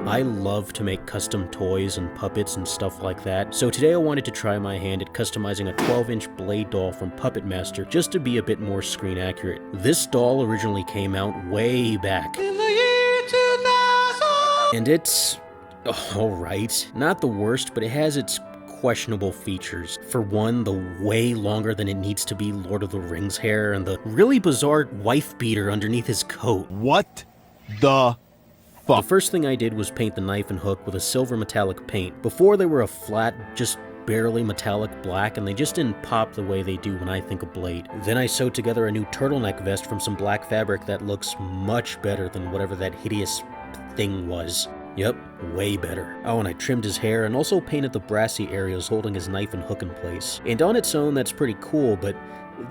I love to make custom toys and puppets and stuff like that, so today I wanted to try my hand at customizing a 12-inch Blade doll from Puppet Master just to be a bit more screen accurate. This doll originally came out way back, and it's alright. Not the worst, but it has its questionable features. For one, the way longer than it needs to be Lord of the Rings hair and the really bizarre wife beater underneath his coat. What the fuck? The first thing I did was paint the knife and hook with a silver metallic paint. Before they were a flat, just barely metallic black, and they just didn't pop the way they do when I think of Blade. Then I sewed together a new turtleneck vest from some black fabric that looks much better than whatever that hideous thing was. Yep, way better. Oh, and I trimmed his hair and also painted the brassy areas holding his knife and hook in place. And on its own, that's pretty cool, but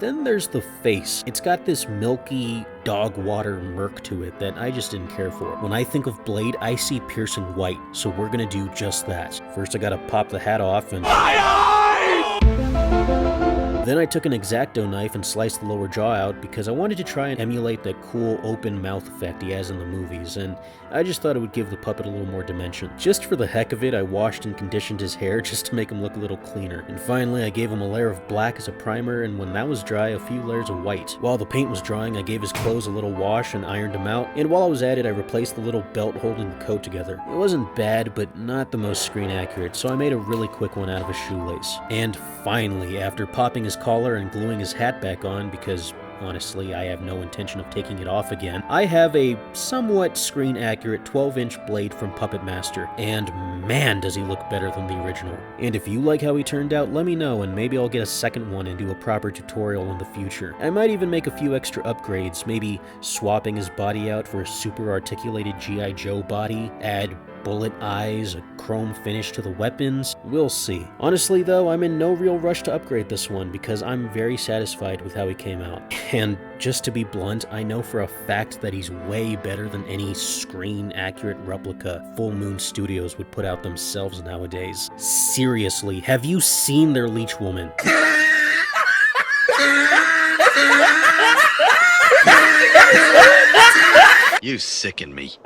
then there's the face. It's got this milky dog water murk to it that I just didn't care for. When I think of Blade, I see piercing white, so we're gonna do just that. First I gotta pop the hat off and... Then I took an X-Acto knife and sliced the lower jaw out because I wanted to try and emulate that cool open mouth effect he has in the movies, and I just thought it would give the puppet a little more dimension. Just for the heck of it, I washed and conditioned his hair just to make him look a little cleaner. And finally, I gave him a layer of black as a primer, and when that was dry, a few layers of white. While the paint was drying, I gave his clothes a little wash and ironed him out, and while I was at it, I replaced the little belt holding the coat together. It wasn't bad, but not the most screen accurate, so I made a really quick one out of a shoelace. And finally, after popping his collar and gluing his hat back on, because honestly I have no intention of taking it off again, I have a somewhat screen accurate 12-inch Blade from Puppet Master, and man does he look better than the original. And if you like how he turned out, let me know and maybe I'll get a second one and do a proper tutorial in the future. I might even make a few extra upgrades, maybe swapping his body out for a super articulated G.I. Joe body, add bullet eyes, a chrome finish to the weapons. We'll see. Honestly though, I'm in no real rush to upgrade this one because I'm very satisfied with how he came out. And just to be blunt, I know for a fact that he's way better than any screen-accurate replica Full Moon Studios would put out themselves nowadays. Seriously, have you seen their Leech Woman? You sicken me.